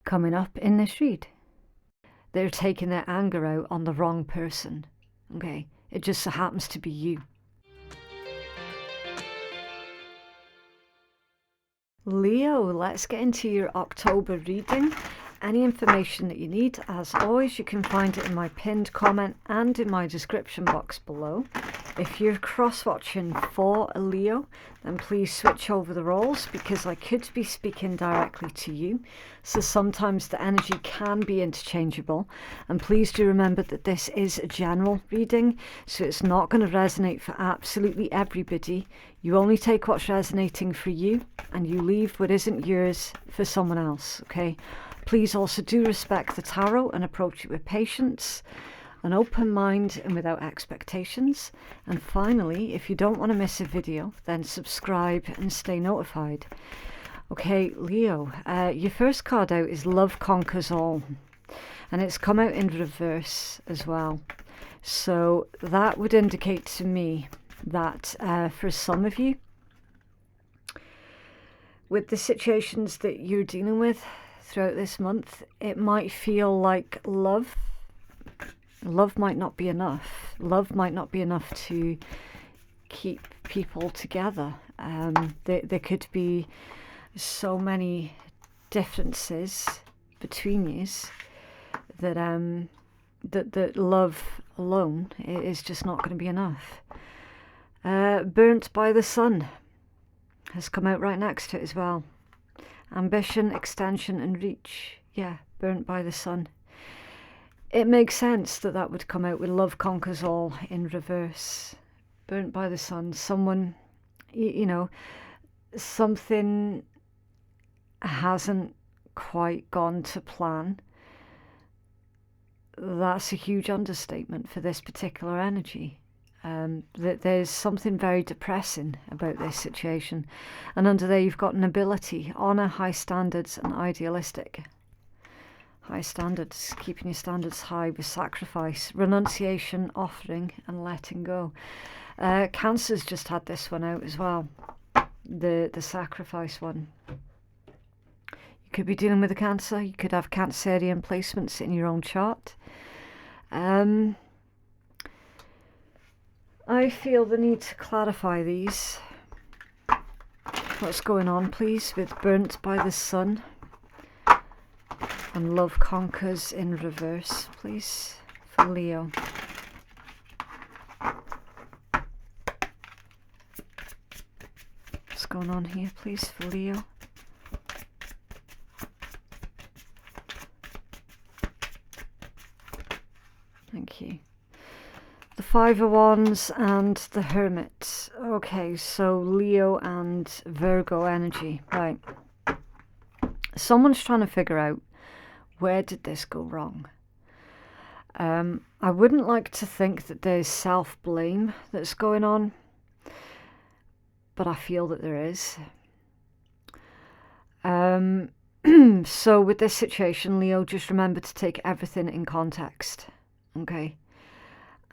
coming up in this read. They're taking their anger out on the wrong person. Okay, it just so happens to be you. Leo, let's get into your October reading. Any information that you need, as always, you can find it in my pinned comment and in my description box below. If you're cross-watching for a Leo, then please switch over the roles, because I could be speaking directly to you. So sometimes the energy can be interchangeable. And please do remember that this is a general reading, so it's not going to resonate for absolutely everybody. You only take what's resonating for you, and you leave what isn't yours for someone else, okay? Please also do respect the tarot and approach it with patience, an open mind and without expectations. And finally, if you don't want to miss a video, then subscribe and stay notified. Okay, Leo, your first card out is Love Conquers All, and it's come out in reverse as well. So that would indicate to me that for some of you, with the situations that you're dealing with throughout this month, it might feel like love might not be enough. Love might not be enough to keep people together. There could be so many differences between you that that love alone is just not going to be enough. Burnt by the Sun has come out right next to it as well. Ambition, extension and reach. Yeah, burnt by the Sun. It makes sense that that would come out with Love Conquers All in reverse. Burnt by the Sun. Someone, you know, something hasn't quite gone to plan. That's a huge understatement for this particular energy. That there's something very depressing about this situation. And under there you've got nobility, honour, high standards and idealistic. High standards, keeping your standards high with sacrifice, renunciation, offering and letting go. Cancer's just had this one out as well, the sacrifice one. You could be dealing with a Cancer, you could have Cancerian placements in your own chart. I feel the need to clarify these. What's going on, please, with Burnt by the Sun and Love Conquers in reverse, please, for Leo. What's going on here, please, for Leo? Thank you. The Five of Wands and the Hermit. Okay, so Leo and Virgo energy. Right. Someone's trying to figure out, where did this go wrong? I wouldn't like to think that there's self-blame that's going on, but I feel that there is. So with this situation, Leo, just remember to take everything in context. Okay.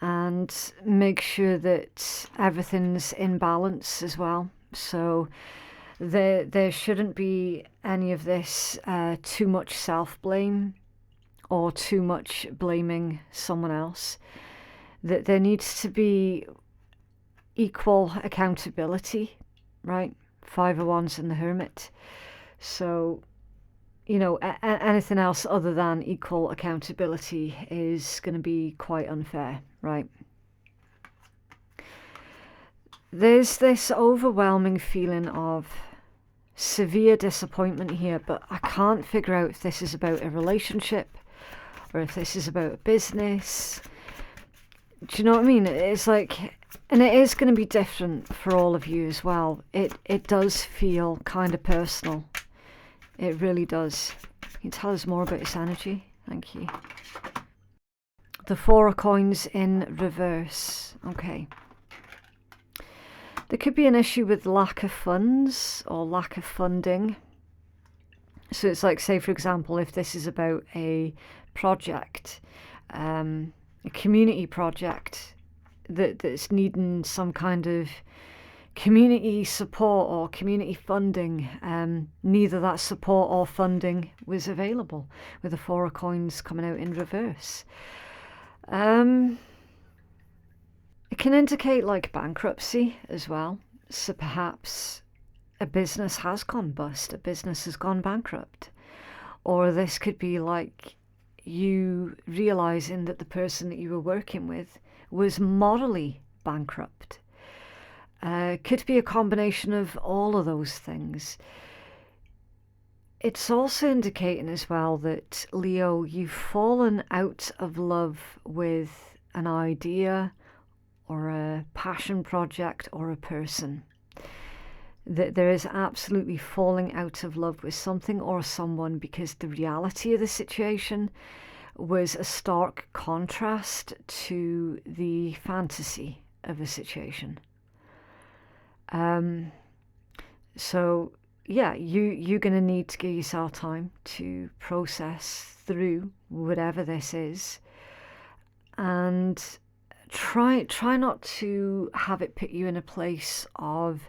And make sure that everything's in balance as well. So there shouldn't be any of this too much self-blame or too much blaming someone else. That there needs to be equal accountability, right? Five of Wands and the Hermit. So, you know, anything else other than equal accountability is going to be quite unfair, right? There's this overwhelming feeling of severe disappointment here, but I can't figure out if this is about a relationship or if this is about a business. Do you know what I mean? It's like, and it is going to be different for all of you as well. It does feel kind of personal. It really does. Can you tell us more about this energy? Thank you. The Four of Coins in reverse. Okay. There could be an issue with lack of funds or lack of funding. So it's like, say, for example, if this is about a project, a community project that's needing some kind of community support or community funding. Neither that support or funding was available, with the Four of Coins coming out in reverse. It can indicate like bankruptcy as well. So perhaps a business has gone bust, a business has gone bankrupt. Or this could be like you realizing that the person that you were working with was morally bankrupt. Could be a combination of all of those things. It's also indicating as well that, Leo, you've fallen out of love with an idea or a passion project or a person. That there is absolutely falling out of love with something or someone because the reality of the situation was a stark contrast to the fantasy of the situation. So yeah, you're going to need to give yourself time to process through whatever this is, and try not to have it put you in a place of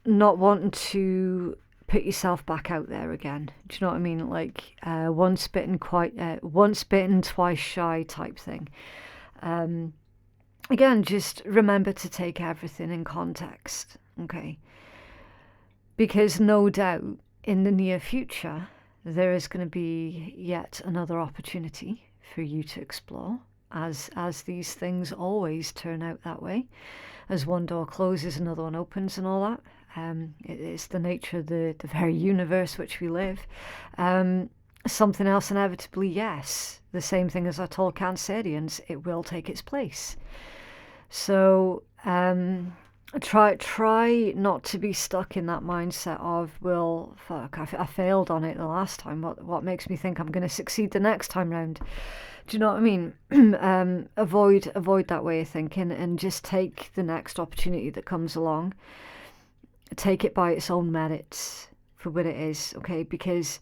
not wanting to put yourself back out there again. Do you know what I mean? Like once bitten, twice shy type thing. Again, just remember to take everything in context, okay? Because no doubt in the near future, there is going to be yet another opportunity for you to explore, as these things always turn out that way. As one door closes, another one opens and all that. It's the nature of the very universe which we live. Something else inevitably, yes. The same thing as I told Cancerians, it will take its place. So try not to be stuck in that mindset of, well, fuck, I failed on it the last time. What makes me think I'm going to succeed the next time round? Do you know what I mean? Avoid that way of thinking and just take the next opportunity that comes along. Take it by its own merits for what it is, okay? Because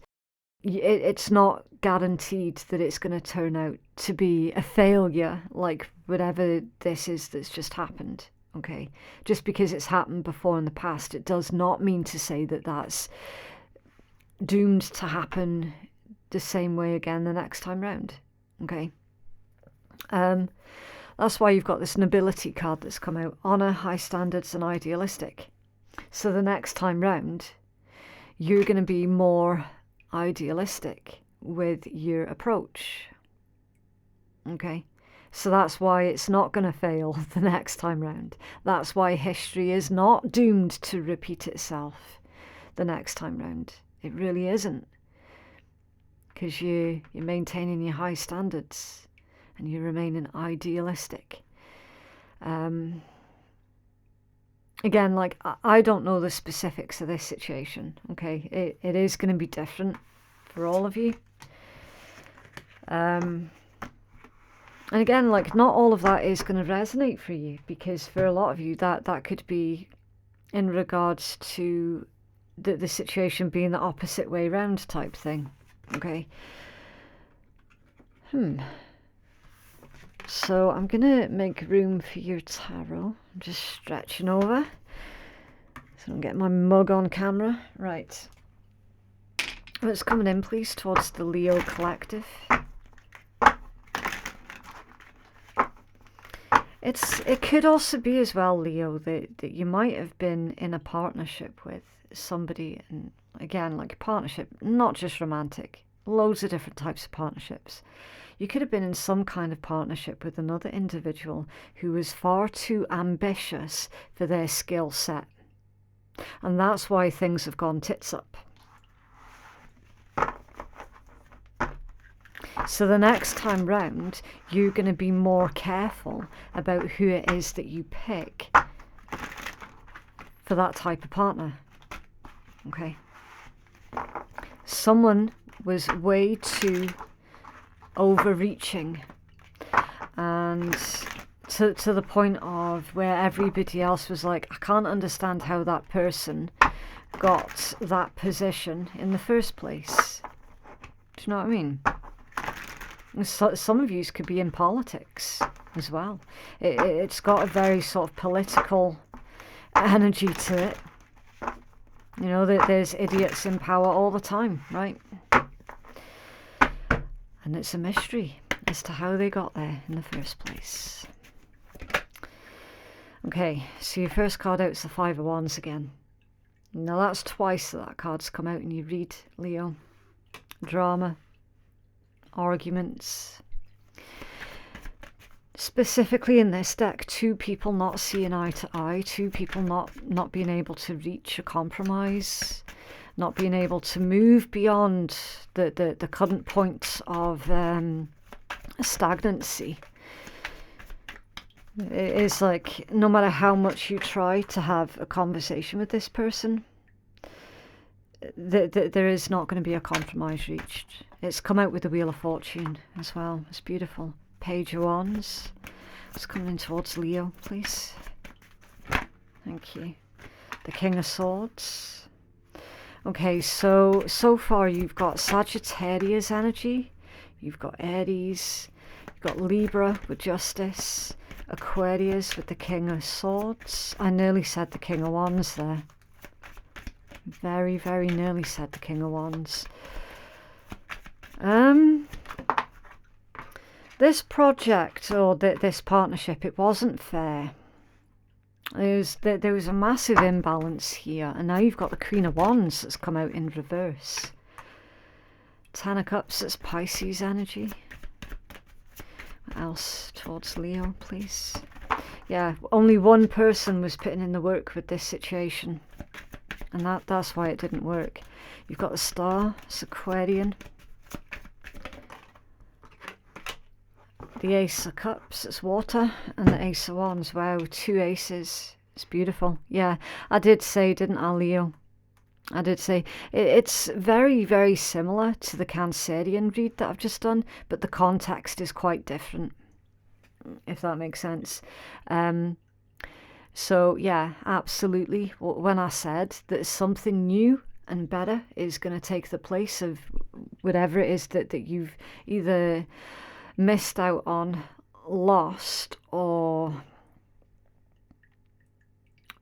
it's not guaranteed that it's going to turn out to be a failure, like whatever this is that's just happened, okay? Just because it's happened before in the past, it does not mean to say that that's doomed to happen the same way again the next time round, okay? That's why you've got this nobility card that's come out. Honor, high standards, and idealistic. So the next time round, you're going to be more idealistic with your approach, okay? So that's why it's not going to fail the next time round. That's why history is not doomed to repeat itself the next time round. It really isn't, because you're maintaining your high standards and you're remaining idealistic. Again, like, I don't know the specifics of this situation, okay? It is going to be different for all of you. And again, like, not all of that is going to resonate for you, because for a lot of you, that could be in regards to the situation being the opposite way round type thing, okay? So I'm going to make room for your tarot. I'm just stretching over so I'm getting my mug on camera. Right. What's coming in, please, towards the Leo collective? It could also be as well, Leo, that you might have been in a partnership with somebody, and again, like a partnership, not just romantic, loads of different types of partnerships. You could have been in some kind of partnership with another individual who was far too ambitious for their skill set. And that's why things have gone tits up. So the next time round, you're going to be more careful about who it is that you pick for that type of partner. Okay? Someone was way too overreaching, and to the point of where everybody else was like, I can't understand how that person got that position in the first place. Do you know what I mean? So, some of you could be in politics as well. It's got a very sort of political energy to it. You know, there's idiots in power all the time, right? And it's a mystery as to how they got there in the first place. Okay, so your first card out is the Five of Wands again. Now that's twice that card's come out and you read, Leo. Drama, arguments. Specifically in this deck, two people not seeing eye to eye, two people not being able to reach a compromise, not being able to move beyond the current point of stagnancy. It's like no matter how much you try to have a conversation with this person, there is not going to be a compromise reached. It's come out with the Wheel of Fortune as well. It's beautiful. Page of Wands. It's coming in towards Leo, please. Thank you. The King of Swords. Okay, so far you've got Sagittarius energy. You've got Aries. You've got Libra with Justice. Aquarius with the King of Swords. I nearly said the King of Wands there. Very, very nearly said the King of Wands. This project or this partnership, it wasn't fair. There was a massive imbalance here, and now you've got the Queen of Wands that's come out in reverse. Ten of Cups, that's Pisces energy. What else towards Leo, please? Yeah, only one person was putting in the work with this situation, and that's why it didn't work. You've got the Star, it's Aquarian. The Ace of Cups, it's water, and the Ace of Wands. Wow, two aces. It's beautiful. Yeah, I did say, didn't I, Leo? I did say it's very, very similar to the Cancerian read that I've just done, but the context is quite different, if that makes sense. So yeah, absolutely. When I said that something new and better is going to take the place of whatever it is that you've either missed out on, lost, or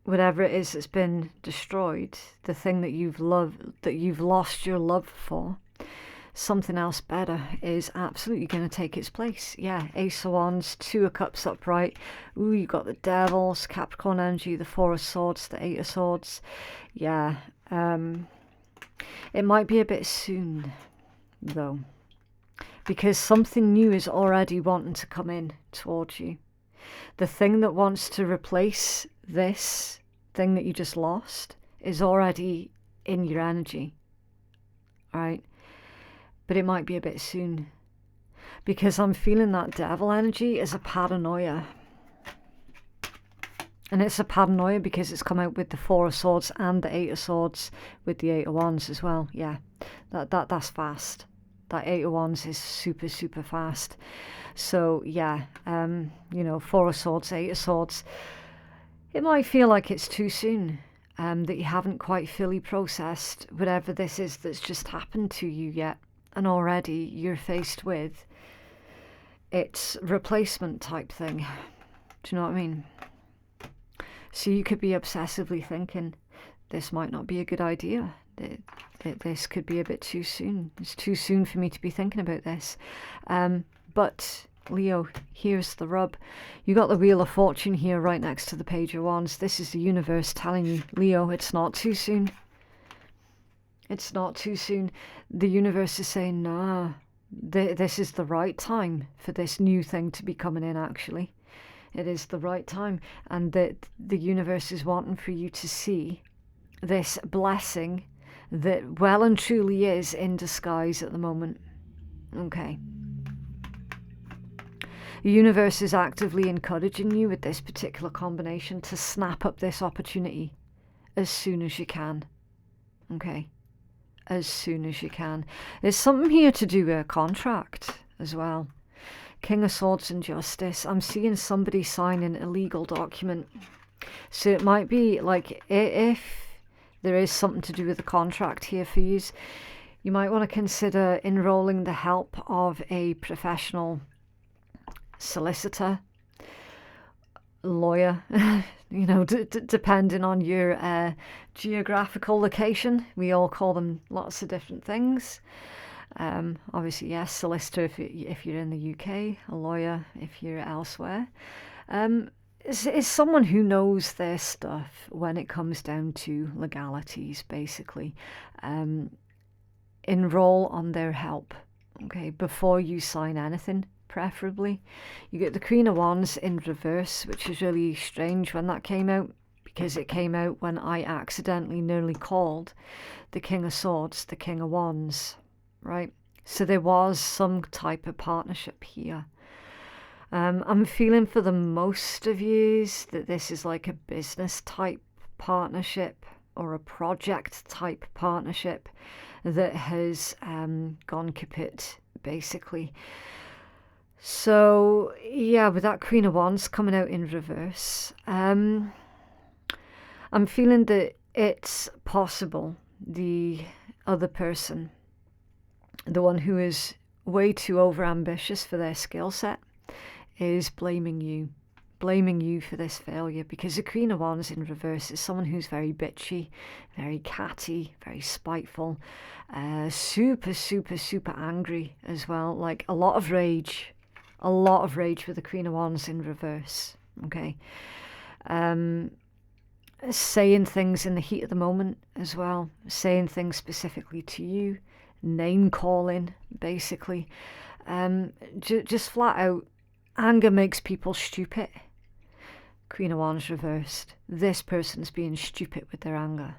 whatever it is that's been destroyed, the thing that you've loved, that you've lost your love for, something else better is absolutely going to take its place. Yeah, Ace of Wands, Two of Cups upright. Ooh, you got the Devils, Capricorn energy, the Four of Swords, the Eight of Swords. Yeah, it might be a bit soon, though, because something new is already wanting to come in towards you. The thing that wants to replace this thing that you just lost is already in your energy, right? But it might be a bit soon, because I'm feeling that Devil energy is a paranoia. And it's a paranoia because it's come out with the Four of Swords and the Eight of Swords with the Eight of Wands as well. Yeah, that's fast. That Eight of Wands is super, super fast. So yeah, you know, Four of Swords, Eight of Swords. It might feel like it's too soon, that you haven't quite fully processed whatever this is that's just happened to you yet. And already you're faced with its replacement type thing. Do you know what I mean? So you could be obsessively thinking, this might not be a good idea. This could be a bit too soon. It's too soon for me to be thinking about this. But Leo, here's the rub. You got the Wheel of Fortune here right next to the Page of Wands. This is the universe telling you, Leo, it's not too soon. It's not too soon. The universe is saying, nah, this is the right time for this new thing to be coming in, actually. It is the right time. And that the universe is wanting for you to see this blessing that well and truly is in disguise at the moment. Okay. The universe is actively encouraging you with this particular combination to snap up this opportunity as soon as you can. Okay. As soon as you can. There's something here to do with a contract as well. King of Swords and Justice. I'm seeing somebody signing a legal document. So it might be like, if there is something to do with a contract here for you, You might want to consider enrolling the help of a professional solicitor, lawyer, you know, depending on your geographical location. We all call them lots of different things. Obviously, yes, solicitor if you're in the UK, a lawyer if you're elsewhere. Is someone who knows their stuff when it comes down to legalities, basically. Enroll on their help, okay, before you sign anything, preferably. You get the Queen of Wands in reverse, which is really strange when that came out, because it came out when I accidentally nearly called the King of Swords the King of Wands, right? So there was some type of partnership here. I'm feeling for the most of you that this is like a business type partnership or a project type partnership that has gone kaput, basically. So yeah, with that Queen of Wands coming out in reverse, I'm feeling that it's possible the other person, the one who is way too over ambitious for their skill set, is blaming you for this failure, because the Queen of Wands in reverse is someone who's very bitchy, very catty, very spiteful, super angry as well, like a lot of rage with the Queen of Wands in reverse, okay? Saying things in the heat of the moment as well, saying things specifically to you, name calling, basically. Just flat out, anger makes people stupid. Queen of Wands reversed. This person's being stupid with their anger.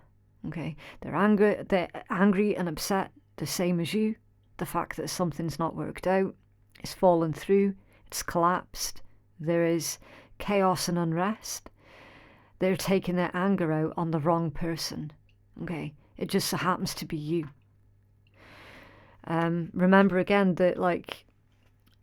Okay, they're angry and upset, the same as you. The fact that something's not worked out, it's fallen through, it's collapsed. There is chaos and unrest. They're taking their anger out on the wrong person. Okay, it just so happens to be you. Remember again that, like,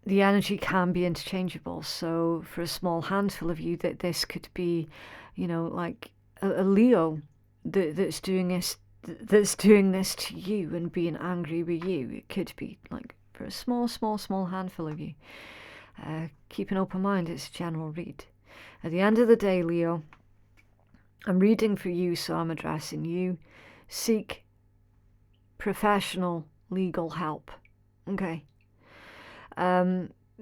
the energy can be interchangeable. So for a small handful of you, that this could be, you know, like a Leo that's doing this to you and being angry with you. It could be like for a small handful of you. Keep an open mind. It's a general read. At the end of the day, Leo, I'm reading for you, so I'm addressing you. Seek professional legal help. Okay.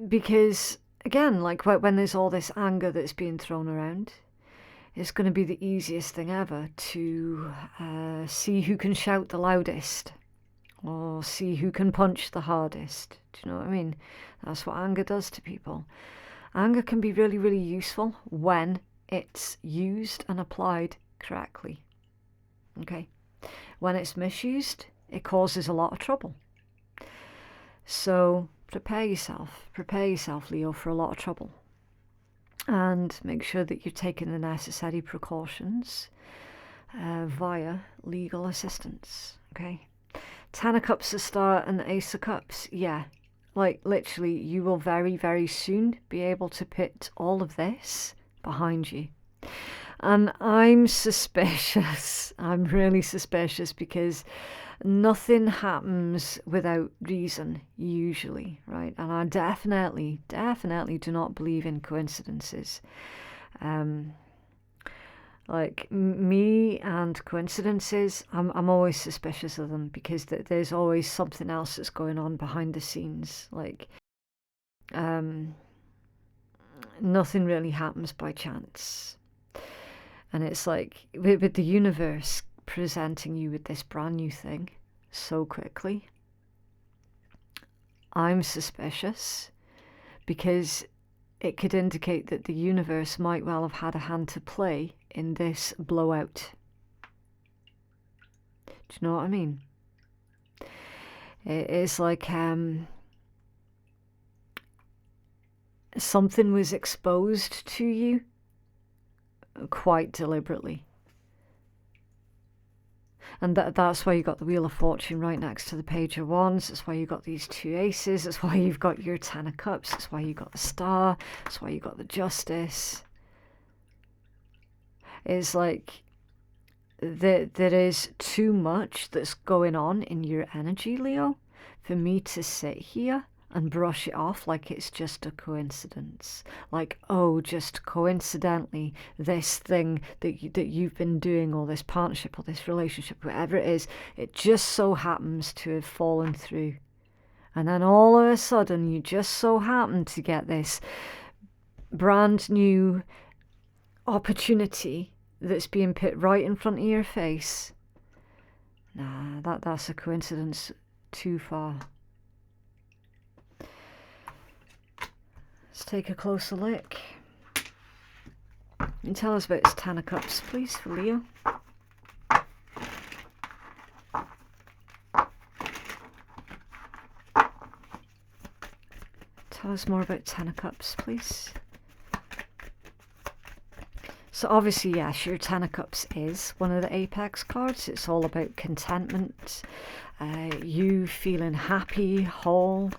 Because again, like when there's all this anger that's being thrown around, it's going to be the easiest thing ever to see who can shout the loudest or see who can punch the hardest. Do you know what I mean? That's what anger does to people. Anger can be really, really useful when it's used and applied correctly. Okay? When it's misused, it causes a lot of trouble. So prepare yourself, Leo, for a lot of trouble. And make sure that you're taking the necessary precautions via legal assistance, okay? 10 of Cups to start and the Ace of Cups, yeah. Like, literally, you will very, very soon be able to put all of this behind you. And I'm suspicious. I'm really suspicious because nothing happens without reason, usually, right? And I definitely do not believe in coincidences. Like me and coincidences, I'm always suspicious of them because there's always something else that's going on behind the scenes. Like, nothing really happens by chance. And it's like, with the universe presenting you with this brand new thing so quickly, I'm suspicious because it could indicate that the universe might well have had a hand to play in this blowout. Do you know what I mean? It is like something was exposed to you quite deliberately. And that's why you got the Wheel of Fortune right next to the Page of Wands. That's why you got these two aces. That's why you've got your 10 of Cups. That's why you got the Star. That's why you got the Justice. It's like there is too much that's going on in your energy, Leo, for me to sit here and brush it off like it's just a coincidence. Like, oh, just coincidentally, this thing that you've been doing, or this partnership or this relationship, whatever it is, it just so happens to have fallen through. And then all of a sudden, you just so happen to get this brand new opportunity that's being put right in front of your face. Nah, that's a coincidence too far. Let's take a closer look. And tell us about this Ten of Cups, please, for Leo. Tell us more about Ten of Cups, please. So obviously, yes, your Ten of Cups is one of the apex cards. It's all about contentment, you feeling happy, whole,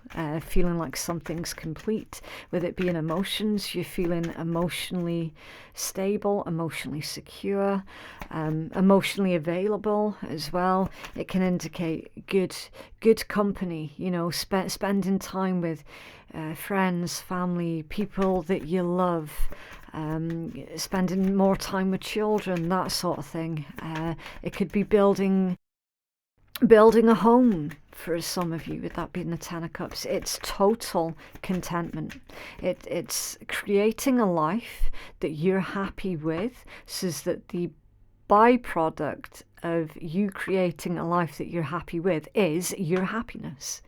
feeling like something's complete. With it being emotions, you're feeling emotionally stable, emotionally secure, emotionally available as well. It can indicate good company, you know, spending time with friends, family, people that you love. Spending more time with children, that sort of thing. It could be building a home for some of you, with that being the Ten of Cups. It's total contentment. It's creating a life that you're happy with, so that the byproduct of you creating a life that you're happy with is your happiness.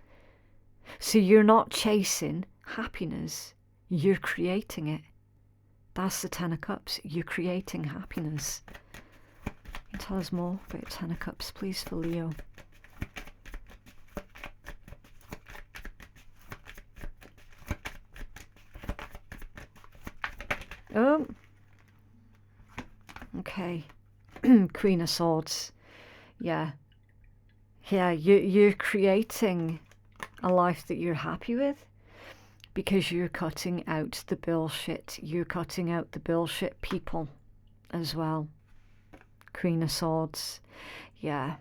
So you're not chasing happiness, you're creating it. That's the Ten of Cups. You're creating happiness. Tell us more about Ten of Cups, please, for Leo. Oh. Okay. Queen of Swords. Yeah. Yeah, you're creating a life that you're happy with. Because you're cutting out the bullshit. You're cutting out the bullshit people as well. Queen of Swords. Yeah.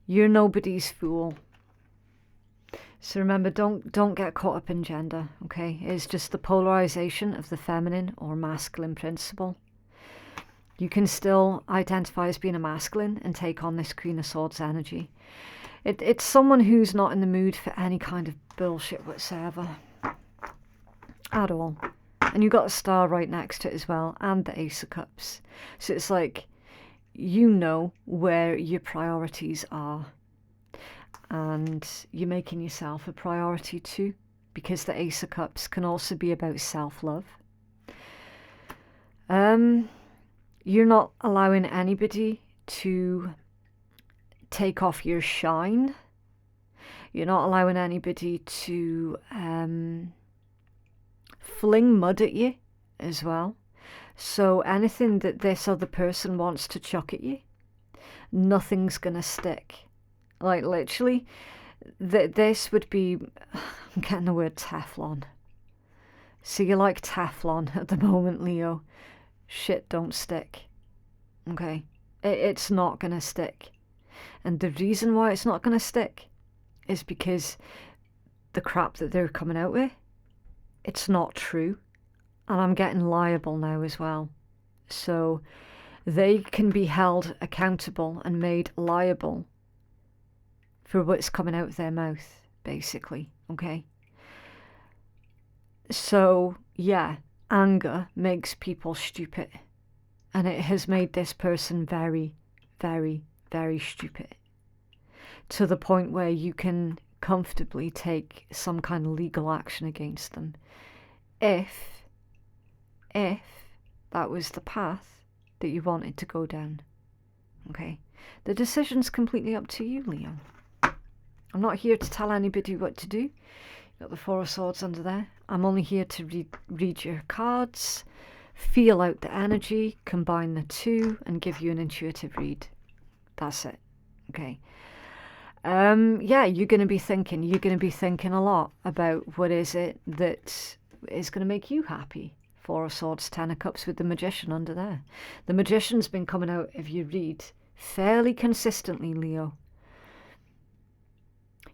You're nobody's fool. So remember, don't get caught up in gender, okay? It's just the polarization of the feminine or masculine principle. You can still identify as being a masculine and take on this Queen of Swords energy. It's someone who's not in the mood for any kind of bullshit whatsoever. At all. And you've got a star right next to it as well, and the Ace of Cups. So it's like, you know where your priorities are. And you're making yourself a priority too, because the Ace of Cups can also be about self-love. You're not allowing anybody to take off your shine. You're not allowing anybody to fling mud at you as well. So anything that this other person wants to chuck at you, nothing's gonna stick. Like literally, this would be, I'm getting the word Teflon. So you're like Teflon at the moment, Leo. Shit don't stick. Okay? It's not gonna stick. And the reason why it's not going to stick is because the crap that they're coming out with, it's not true. And I'm getting liable now as well. So they can be held accountable and made liable for what's coming out of their mouth, basically. Okay? So, yeah, anger makes people stupid. And it has made this person very, very, very stupid, to the point where you can comfortably take some kind of legal action against them if that was the path that you wanted to go down. Okay, the decision's completely up to you, Leo. I'm not here to tell anybody what to do. You've got the Four of Swords under there. I'm only here to read your cards, feel out the energy, combine the two, and give you an intuitive read. That's it. Okay. Yeah, you're going to be thinking a lot about what is it that is going to make you happy Four of Swords, Ten of Cups with the Magician under there. The Magician's been coming out of your read fairly consistently, Leo.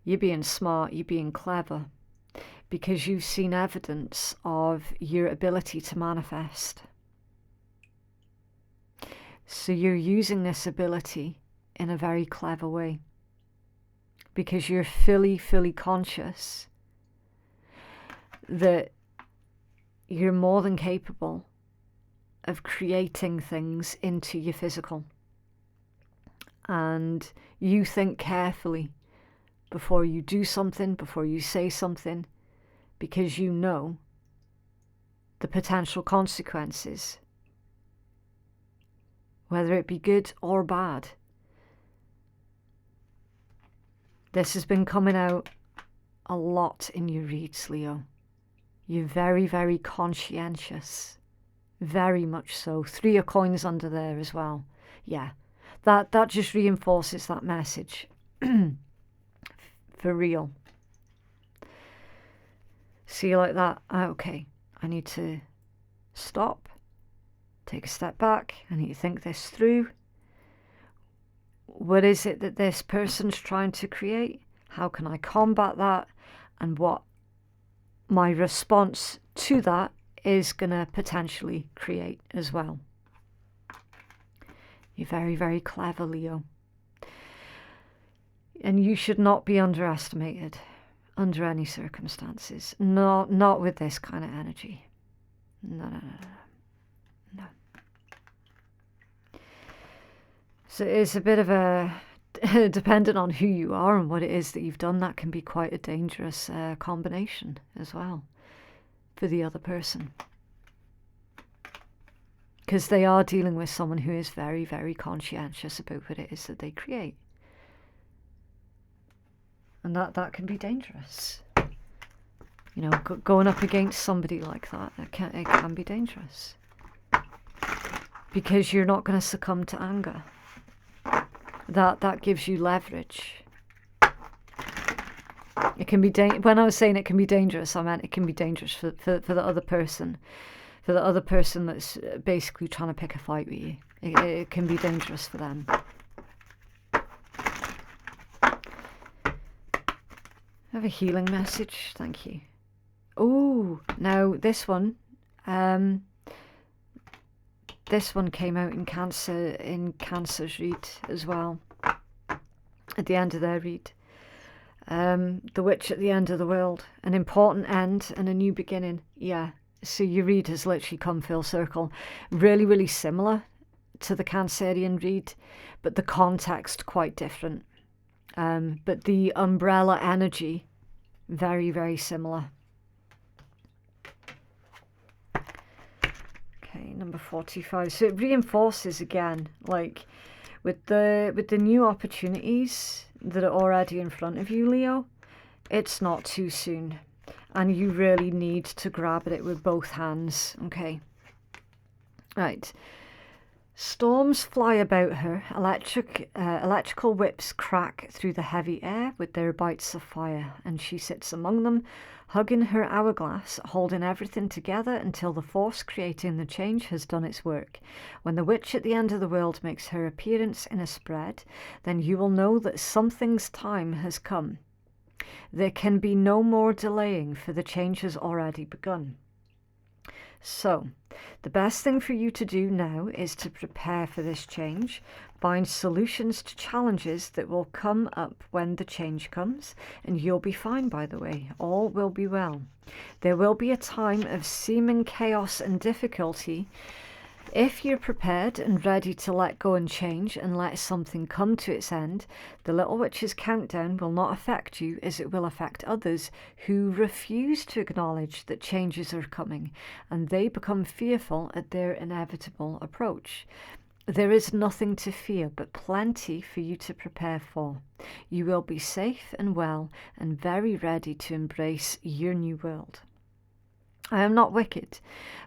You're being smart, you're being clever, because you've seen evidence of your ability to manifest. So you're using this ability in a very clever way, because you're fully conscious that you're more than capable of creating things into your physical. And you think carefully before you do something, before you say something, because you know the potential consequences, whether it be good or bad. This has been coming out a lot in your reads, Leo. You're very conscientious. Very much so. Three of Coins under there as well. Yeah, that just reinforces that message. For real. See, like that, okay, I need to stop, take a step back, I need to think this through. What is it that this person's trying to create? How can I combat that? And what my response to that is going to potentially create as well. You're very clever, Leo. And you should not be underestimated under any circumstances. Not with this kind of energy. No. So it's a bit of a, dependent on who you are and what it is that you've done, that can be quite a dangerous combination as well for the other person. Because they are dealing with someone who is very conscientious about what it is that they create. And that can be dangerous. You know, going up against somebody like that, it can be dangerous. Because you're not going to succumb to anger. That gives you leverage. It can be when I was saying it can be dangerous, I meant it can be dangerous for the other person. For the other person that's basically trying to pick a fight with you. It can be dangerous for them. I have a healing message, thank you. Oh, now this one came out in Cancer's read as well. At the end of their read. The Witch at the End of the World. An important end and a new beginning. Yeah, so your read has literally come full circle. Really similar to the Cancerian read, but the context quite different. But the umbrella energy, very similar. Okay, number 45. So it reinforces again, like with the new opportunities that are already in front of you, Leo, it's not too soon. And you really need to grab at it with both hands, okay? Right. Storms fly about her, electrical whips crack through the heavy air with their bites of fire, and she sits among them, hugging her hourglass, holding everything together until the force creating the change has done its work. When the Witch at the End of the World makes her appearance in a spread, then you will know that something's time has come. There can be no more delaying, for the change has already begun. So, the best thing for you to do now is to prepare for this change, find solutions to challenges that will come up when the change comes, and you'll be fine, by the way. All will be well. There will be a time of seeming chaos and difficulty. If you're prepared and ready to let go and change and let something come to its end, the Little Witch's countdown will not affect you as it will affect others who refuse to acknowledge that changes are coming, and they become fearful at their inevitable approach. There is nothing to fear, but plenty for you to prepare for. You will be safe and well and very ready to embrace your new world. I am not wicked,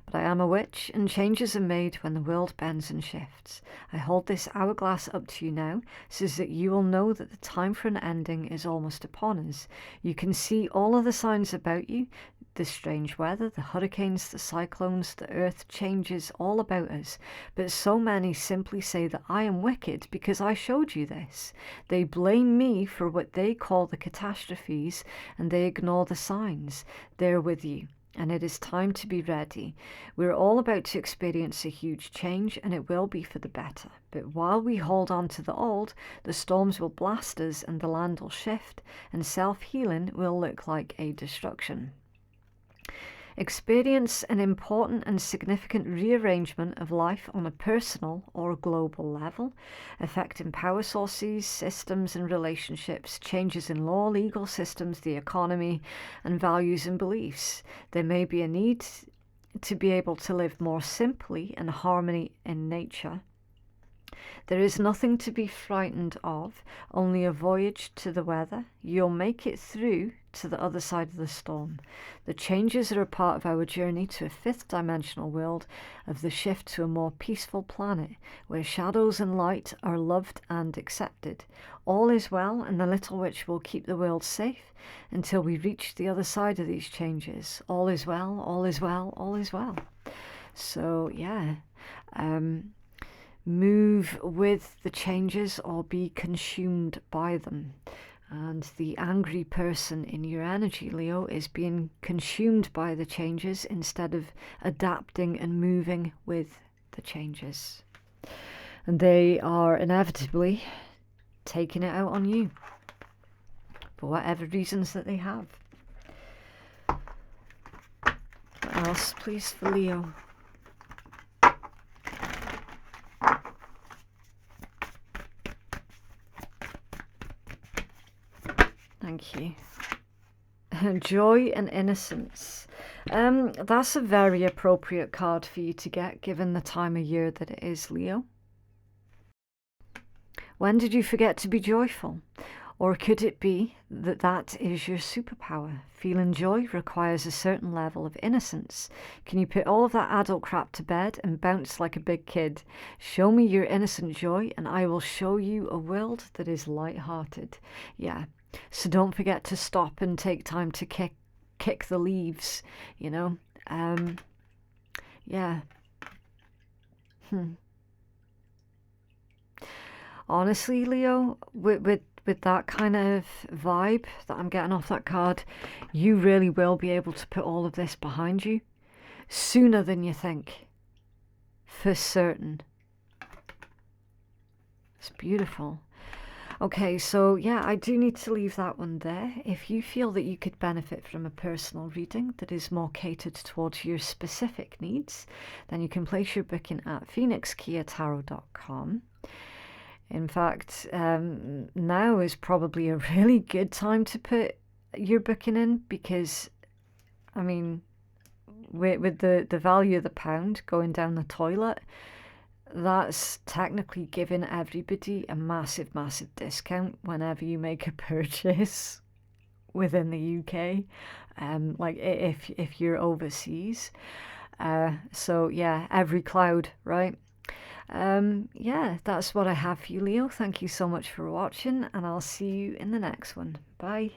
but I am a witch, and changes are made when the world bends and shifts. I hold this hourglass up to you now, so that you will know that the time for an ending is almost upon us. You can see all of the signs about you, the strange weather, the hurricanes, the cyclones, the earth changes all about us. But so many simply say that I am wicked because I showed you this. They blame me for what they call the catastrophes, and they ignore the signs. They're with you. And it is time to be ready. We're all about to experience a huge change, and it will be for the better. But while we hold on to the old, the storms will blast us and the land will shift, and self-healing will look like a destruction. Experience an important and significant rearrangement of life on a personal or global level, affecting power sources, systems and relationships, changes in law, legal systems, the economy, and values and beliefs. There may be a need to be able to live more simply in harmony in nature. There is nothing to be frightened of, only a voyage to the weather. You'll make it through to the other side of the storm. The changes are a part of our journey to a fifth dimensional world, of the shift to a more peaceful planet, where shadows and light are loved and accepted. All is well, and the little witch will keep the world safe until we reach the other side of these changes. All is well, all is well, all is well. So, yeah. Move with the changes or be consumed by them. And the angry person in your energy, Leo, is being consumed by the changes instead of adapting and moving with the changes. And they are inevitably taking it out on you for whatever reasons that they have. What else, please, for Leo? Thank you. Joy and innocence. That's a very appropriate card for you to get, given the time of year that it is, Leo. When did you forget to be joyful? Or could it be that that is your superpower? Feeling joy requires a certain level of innocence. Can you put all of that adult crap to bed and bounce like a big kid? Show me your innocent joy, and I will show you a world that is light-hearted. Yeah. So don't forget to stop and take time to kick the leaves, you know. Yeah. Honestly, Leo, with that kind of vibe that I'm getting off that card, you really will be able to put all of this behind you sooner than you think. For certain. It's beautiful. Okay, so yeah, I do need to leave that one there. If you feel that you could benefit from a personal reading that is more catered towards your specific needs, then you can place your booking at phoenixkeiatarot.com. In fact, now is probably a really good time to put your booking in because, I mean, with the value of the pound going down the toilet, that's technically giving everybody a massive, massive discount whenever you make a purchase within the UK, like if you're overseas. So yeah, every cloud, right? Yeah, that's what I have for you, Leo. Thank you so much for watching, and I'll see you in the next one. Bye.